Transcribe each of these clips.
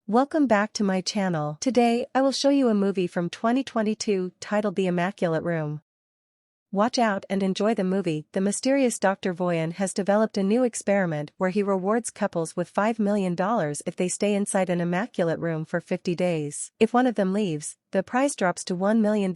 Welcome back to my channel. Today, I will show you a movie from 2022 titled The Immaculate Room. Watch out and enjoy the movie. The mysterious Dr. Voyan has developed a new experiment where he rewards couples with $5 million if they stay inside an immaculate room for 50 days. If one of them leaves, the prize drops to $1 million.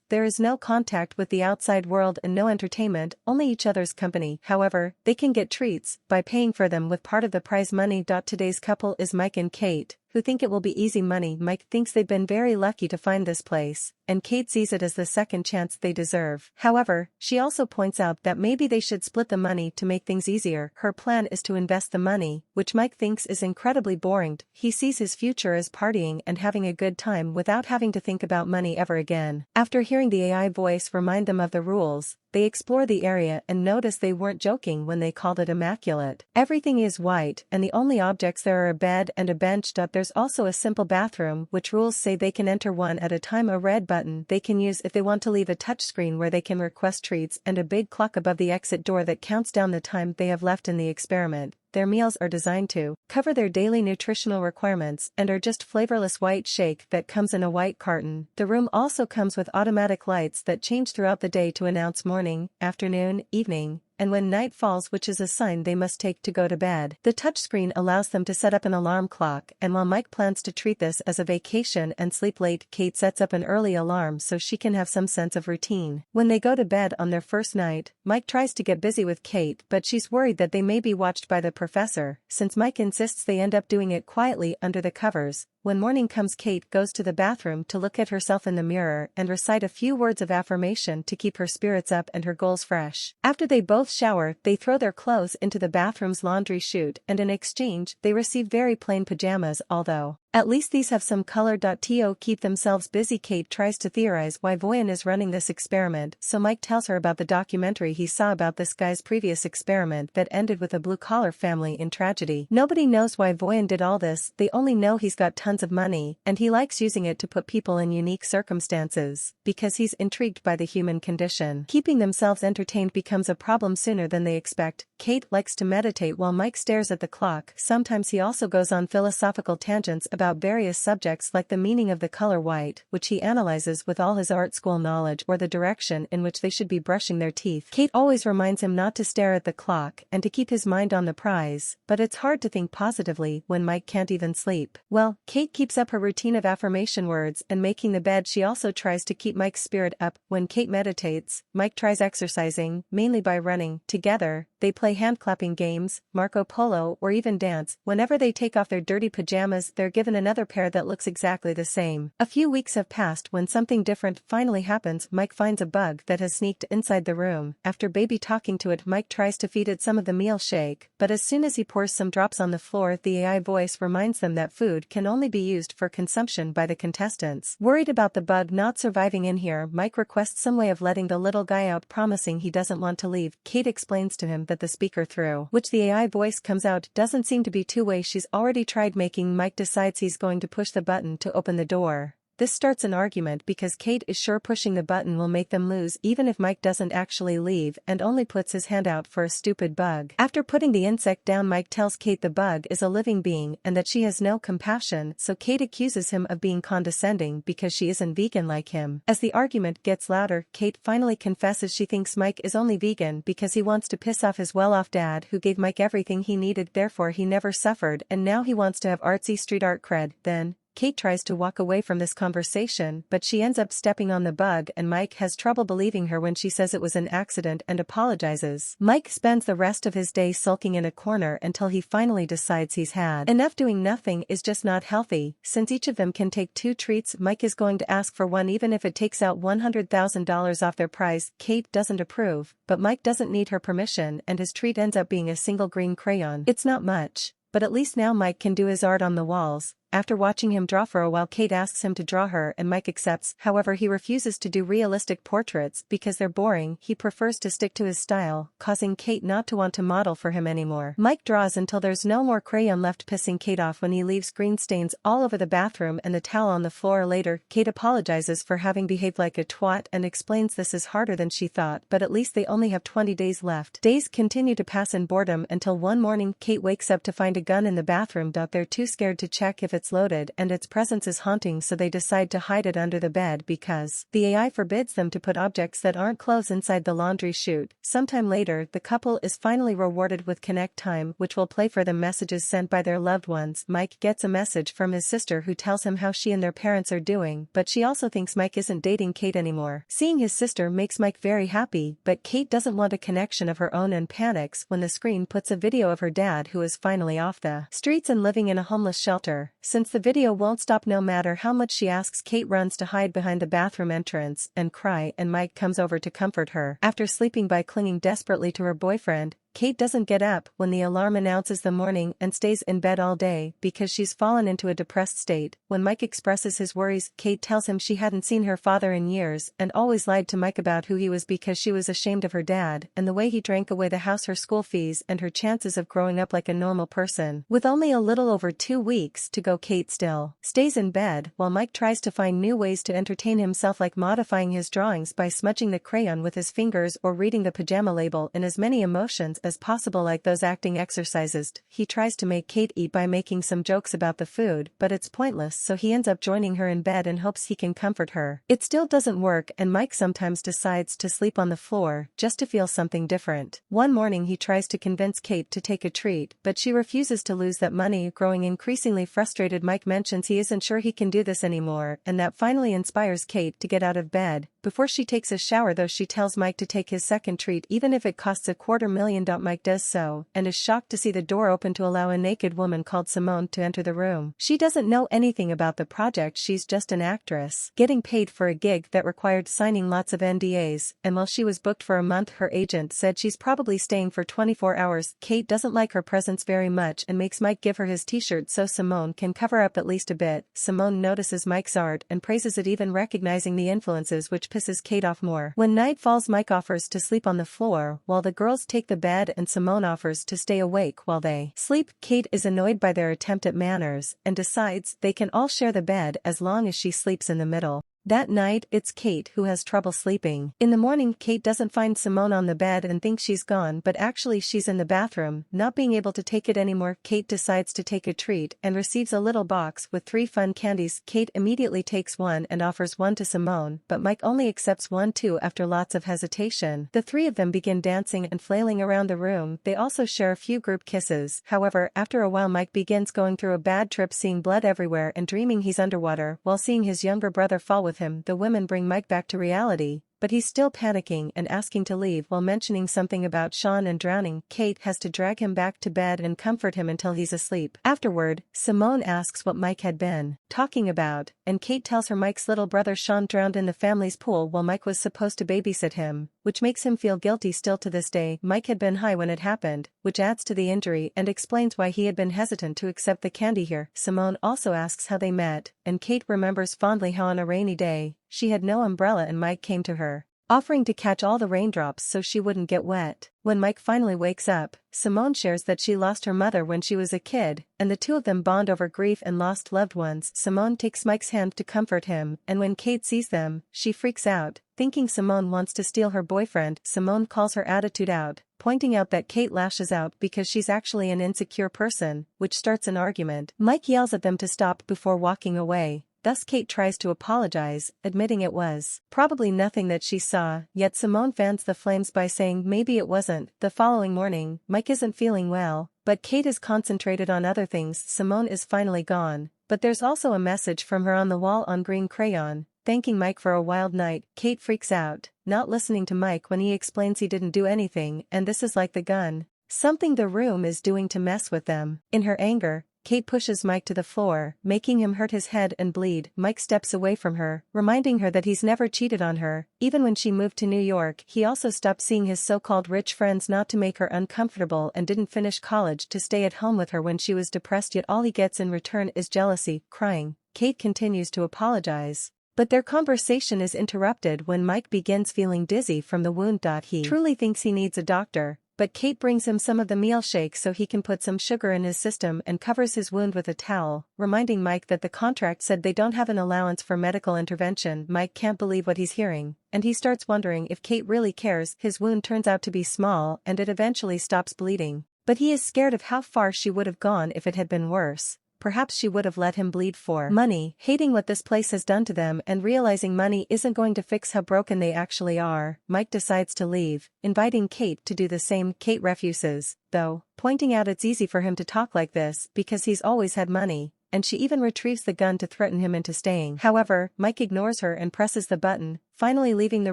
There is no contact with the outside world and no entertainment, only each other's company. However, they can get treats by paying for them with part of the prize money. Today's couple is Mike and Kate, who think it will be easy money. Mike thinks they've been very lucky to find this place, and Kate sees it as the second chance they deserve. However, she also points out that maybe they should split the money to make things easier. Her plan is to invest the money, which Mike thinks is incredibly boring. He sees his future as partying and having a good time without having to think about money ever again. After hearing the AI voice remind them of the rules, they explore the area and notice they weren't joking when they called it immaculate. Everything is white, and the only objects there are a bed and a bench. There's also a simple bathroom, which rules say they can enter one at a time. A red button they can use if they want to leave, a touchscreen where they can request treats, and a big clock above the exit door that counts down the time they have left in the experiment. Their meals are designed to cover their daily nutritional requirements and are just flavorless white shake that comes in a white carton. The room also comes with automatic lights that change throughout the day to announce morning, afternoon, evening, and when night falls, which is a sign they must take to go to bed. The touchscreen allows them to set up an alarm clock, and while Mike plans to treat this as a vacation and sleep late, Kate sets up an early alarm so she can have some sense of routine. When they go to bed on their first night, Mike tries to get busy with Kate, but she's worried that they may be watched by the professor. Since Mike insists, they end up doing it quietly under the covers. When morning comes, Kate goes to the bathroom to look at herself in the mirror and recite a few words of affirmation to keep her spirits up and her goals fresh. After they both shower, they throw their clothes into the bathroom's laundry chute, and in exchange, they receive very plain pajamas, although at least these have some color. To keep themselves busy, Kate tries to theorize why Voyan is running this experiment, so Mike tells her about the documentary he saw about this guy's previous experiment that ended with a blue-collar family in tragedy. Nobody knows why Voyan did all this, they only know he's got tons of money, and he likes using it to put people in unique circumstances, because he's intrigued by the human condition. Keeping themselves entertained becomes a problem sooner than they expect. Kate likes to meditate while Mike stares at the clock. Sometimes he also goes on philosophical tangents about various subjects like the meaning of the color white, which he analyzes with all his art school knowledge, or the direction in which they should be brushing their teeth. Kate always reminds him not to stare at the clock and to keep his mind on the prize, but it's hard to think positively when Mike can't even sleep. Well, Kate keeps up her routine of affirmation words and making the bed. She also tries to keep Mike's spirit up. When Kate meditates, Mike tries exercising, mainly by running. Together, they play hand-clapping games, Marco Polo, or even dance. Whenever they take off their dirty pajamas, they're given another pair that looks exactly the same. A few weeks have passed when something different finally happens. Mike finds a bug that has sneaked inside the room. After baby talking to it, Mike tries to feed it some of the meal shake, but as soon as he pours some drops on the floor, the AI voice reminds them that food can only be used for consumption by the contestants. Worried about the bug not surviving in here, Mike requests some way of letting the little guy out, promising he doesn't want to leave. Kate explains to him that the speaker through which the AI voice comes out doesn't seem to be two-way. She's already tried, making Mike decides he's going to push the button to open the door. This starts an argument because Kate is sure pushing the button will make them lose even if Mike doesn't actually leave and only puts his hand out for a stupid bug. After putting the insect down, Mike tells Kate the bug is a living being and that she has no compassion, so Kate accuses him of being condescending because she isn't vegan like him. As the argument gets louder, Kate finally confesses she thinks Mike is only vegan because he wants to piss off his well-off dad who gave Mike everything he needed, therefore he never suffered, and now he wants to have artsy street art cred. Then Kate tries to walk away from this conversation, but she ends up stepping on the bug, and Mike has trouble believing her when she says it was an accident and apologizes. Mike spends the rest of his day sulking in a corner until he finally decides he's had enough. Doing nothing is just not healthy. Since each of them can take 2 treats, Mike is going to ask for one even if it takes out $100,000 off their price. Kate doesn't approve, but Mike doesn't need her permission, and his treat ends up being a single green crayon. It's not much, but at least now Mike can do his art on the walls. After watching him draw for a while, Kate asks him to draw her and Mike accepts. However, he refuses to do realistic portraits because they're boring. He prefers to stick to his style, causing Kate not to want to model for him anymore. Mike draws until there's no more crayon left, pissing Kate off when he leaves green stains all over the bathroom and the towel on the floor. Later, Kate apologizes for having behaved like a twat and explains this is harder than she thought, but at least they only have 20 days left. Days continue to pass in boredom until one morning Kate wakes up to find a gun in the bathroom. They're too scared to check if it's gets loaded and its presence is haunting, so they decide to hide it under the bed because the AI forbids them to put objects that aren't clothes inside the laundry chute. Sometime later, the couple is finally rewarded with Connect Time, which will play for them messages sent by their loved ones. Mike gets a message from his sister who tells him how she and their parents are doing, but she also thinks Mike isn't dating Kate anymore. Seeing his sister makes Mike very happy, but Kate doesn't want a connection of her own and panics when the screen puts a video of her dad who is finally off the streets and living in a homeless shelter. Since the video won't stop no matter how much she asks, Kate runs to hide behind the bathroom entrance and cry, and Mike comes over to comfort her. After sleeping by clinging desperately to her boyfriend, Kate doesn't get up when the alarm announces the morning and stays in bed all day because she's fallen into a depressed state. When Mike expresses his worries, Kate tells him she hadn't seen her father in years and always lied to Mike about who he was because she was ashamed of her dad and the way he drank away the house, her school fees, and her chances of growing up like a normal person. With only a little over 2 weeks to go, Kate still stays in bed while Mike tries to find new ways to entertain himself, like modifying his drawings by smudging the crayon with his fingers or reading the pajama label in as many emotions as possible, like those acting exercises. He tries to make Kate eat by making some jokes about the food, but it's pointless, so he ends up joining her in bed and hopes he can comfort her. It still doesn't work, and Mike sometimes decides to sleep on the floor just to feel something different. One morning he tries to convince Kate to take a treat, but she refuses to lose that money. Growing increasingly frustrated, Mike mentions he isn't sure he can do this anymore, and that finally inspires Kate to get out of bed. Before she takes a shower though, she tells Mike to take his second treat even if it costs $250,000. Mike does so, and is shocked to see the door open to allow a naked woman called Simone to enter the room. She doesn't know anything about the project, she's just an actress getting paid for a gig that required signing lots of NDAs, and while she was booked for a month, her agent said she's probably staying for 24 hours. Kate doesn't like her presence very much and makes Mike give her his t-shirt so Simone can cover up at least a bit. Simone notices Mike's art and praises it, even recognizing the influences, which pisses Kate off more. When night falls, Mike offers to sleep on the floor while the girls take the bed, and Simone offers to stay awake while they sleep. Kate is annoyed by their attempt at manners and decides they can all share the bed as long as she sleeps in the middle. That night, it's Kate who has trouble sleeping. In the morning, Kate doesn't find Simone on the bed and thinks she's gone, but actually she's in the bathroom. Not being able to take it anymore, Kate decides to take a treat and receives a little box with 3 fun candies. Kate immediately takes one and offers one to Simone, but Mike only accepts one too after lots of hesitation. The 3 of them begin dancing and flailing around the room. They also share a few group kisses. However, after a while, Mike begins going through a bad trip, seeing blood everywhere and dreaming he's underwater while seeing his younger brother fall with him. The women bring Mike back to reality, but he's still panicking and asking to leave while mentioning something about Sean and drowning. Kate has to drag him back to bed and comfort him until he's asleep. Afterward, Simone asks what Mike had been talking about, and Kate tells her Mike's little brother Sean drowned in the family's pool while Mike was supposed to babysit him, which makes him feel guilty still to this day. Mike had been high when it happened, which adds to the injury and explains why he had been hesitant to accept the candy here. Simone also asks how they met, and Kate remembers fondly how on a rainy day, she had no umbrella and Mike came to her, offering to catch all the raindrops so she wouldn't get wet. When Mike finally wakes up, Simone shares that she lost her mother when she was a kid, and the two of them bond over grief and lost loved ones. Simone takes Mike's hand to comfort him, and when Kate sees them, she freaks out, thinking Simone wants to steal her boyfriend. Simone calls her attitude out, pointing out that Kate lashes out because she's actually an insecure person, which starts an argument. Mike yells at them to stop before walking away. Thus Kate tries to apologize, admitting it was probably nothing that she saw, yet Simone fans the flames by saying maybe it wasn't. The following morning, Mike isn't feeling well, but Kate is concentrated on other things. Simone is finally gone, but there's also a message from her on the wall on green crayon, thanking Mike for a wild night. Kate freaks out, not listening to Mike when he explains he didn't do anything and this is like the gun, something the room is doing to mess with them. In her anger, Kate pushes Mike to the floor, making him hurt his head and bleed. Mike steps away from her, reminding her that he's never cheated on her. Even when she moved to New York, he also stopped seeing his so-called rich friends not to make her uncomfortable and didn't finish college to stay at home with her when she was depressed, yet all he gets in return is jealousy. Crying, Kate continues to apologize, but their conversation is interrupted when Mike begins feeling dizzy from the wound. He truly thinks he needs a doctor, but Kate brings him some of the meal shake so he can put some sugar in his system and covers his wound with a towel, reminding Mike that the contract said they don't have an allowance for medical intervention. Mike can't believe what he's hearing, and he starts wondering if Kate really cares. His wound turns out to be small and it eventually stops bleeding, but he is scared of how far she would have gone if it had been worse. perhaps she would have let him bleed for money. Hating what this place has done to them and realizing money isn't going to fix how broken they actually are, Mike decides to leave, inviting Kate to do the same. Kate refuses, though, pointing out it's easy for him to talk like this because he's always had money, and she even retrieves the gun to threaten him into staying. However, Mike ignores her and presses the button, finally leaving the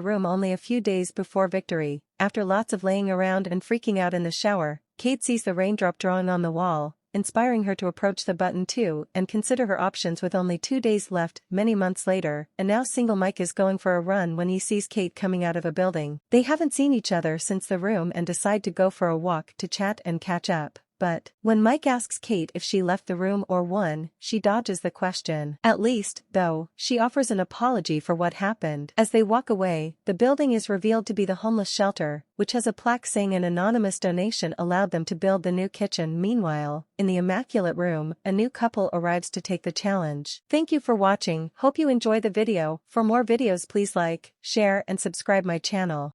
room only a few days before victory. After lots of laying around and freaking out in the shower, Kate sees the raindrop drawing on the wall, inspiring her to approach the button too and consider her options. With only 2 days left, many months later, and now single Mike is going for a run when he sees Kate coming out of a building. They haven't seen each other since the room and decide to go for a walk to chat and catch up. But, when Mike asks Kate if she left the room or won, she dodges the question. At least, though, she offers an apology for what happened. As they walk away, the building is revealed to be the homeless shelter, which has a plaque saying an anonymous donation allowed them to build the new kitchen. Meanwhile, in the Immaculate Room, a new couple arrives to take the challenge. Thank you for watching, hope you enjoy the video. For more videos please like, share and subscribe my channel.